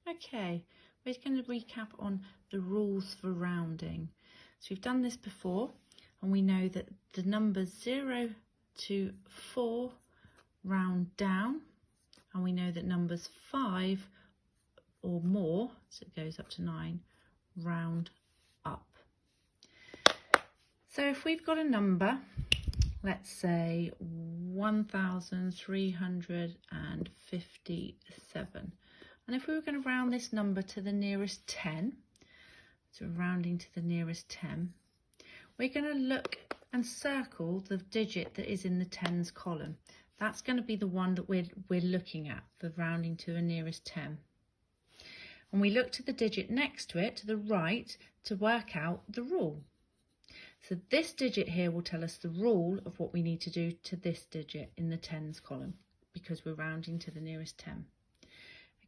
Okay, we're going to recap on the rules for rounding. So we've done this before, and we know that the numbers 0 to 4 round down, and we know that numbers 5 or more, so it goes up to 9, round up. So if we've got a number, let's say 1357, and if we were going to round this number to the nearest 10, so we're rounding to the nearest 10, we're going to look and circle the digit that is in the tens column. That's going to be the one that we're looking at for rounding to the nearest 10. And we look to the digit next to it, to the right, to work out the rule. So this digit here will tell us the rule of what we need to do to this digit in the tens column, because we're rounding to the nearest 10.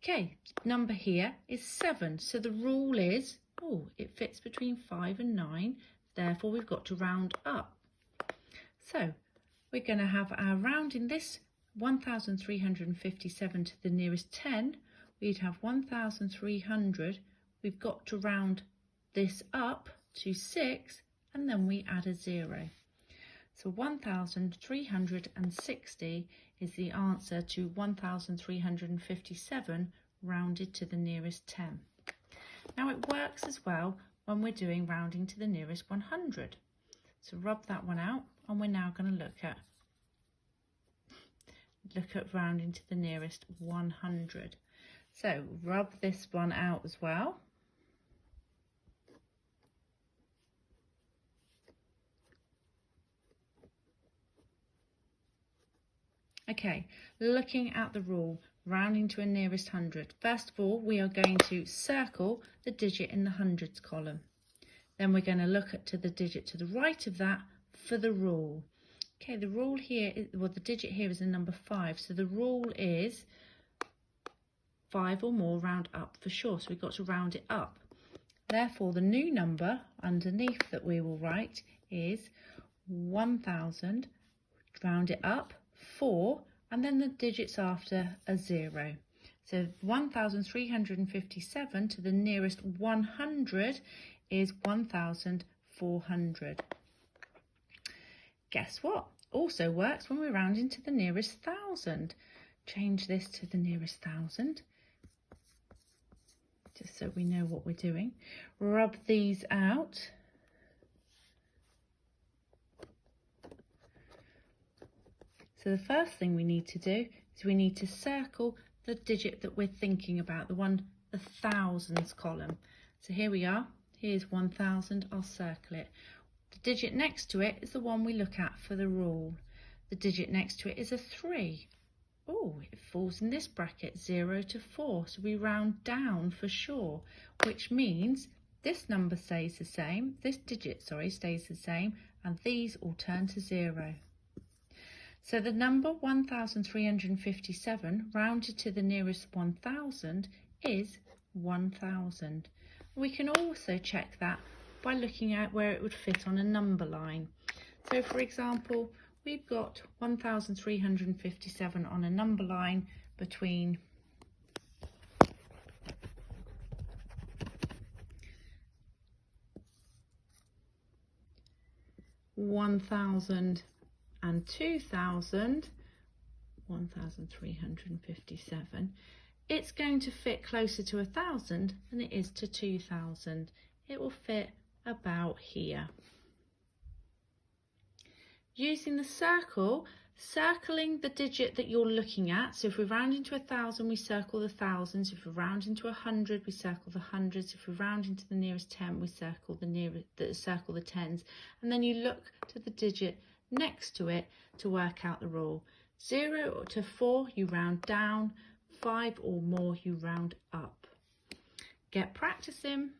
Okay, number here is 7, so the rule is, it fits between 5 and 9, therefore we've got to round up. So we're going to have our rounding this 1357 to the nearest 10, we'd have 1300, we've got to round this up to 6, and then we add a 0. So 1360 is the answer to 1357 rounded to the nearest 10. Now it works as well when we're doing rounding to the nearest 100. So rub that one out, and we're now going to look at rounding to the nearest 100. So rub this one out as well. Okay, looking at the rule, rounding to a nearest 100. First of all, we are going to circle the digit in the hundreds column. Then we're going to look to the digit to the right of that for the rule. Okay, the rule here, the digit here is the number 5. So the rule is 5 or more round up for sure. So we've got to round it up. Therefore, the new number underneath that we will write is 1000, round it up, 4, and then the digits after a 0. So 1357 to the nearest 100 is 1400. Guess what? Also works when we're rounding to the nearest 1000. Change this to the nearest 1000, just so we know what we're doing. Rub these out. So the first thing we need to do is we need to circle the digit that we're thinking about, the thousands column. So here we are, here's 1000, I'll circle it. The digit next to it is the one we look at for the rule. The digit next to it is a 3. It falls in this bracket, 0 to 4, so we round down for sure, which means this number stays the same, this digit, stays the same, and these all turn to 0. So the number 1357 rounded to the nearest 1000 is 1000. We can also check that by looking at where it would fit on a number line. So for example, we've got 1357 on a number line between 1000 and 2000, 1357, it's going to fit closer to 1000 than it is to 2000. It will fit about here. Using the circle, circling the digit that you're looking at. So if we're rounding to 1000, we circle the thousands. If we're rounding to 100, we circle the hundreds. If we're rounding to the nearest 10, we circle the tens. And then you look to the digit next to it to work out the rule. 0 to 4, you round down. 5 or more, you round up. Get practicing.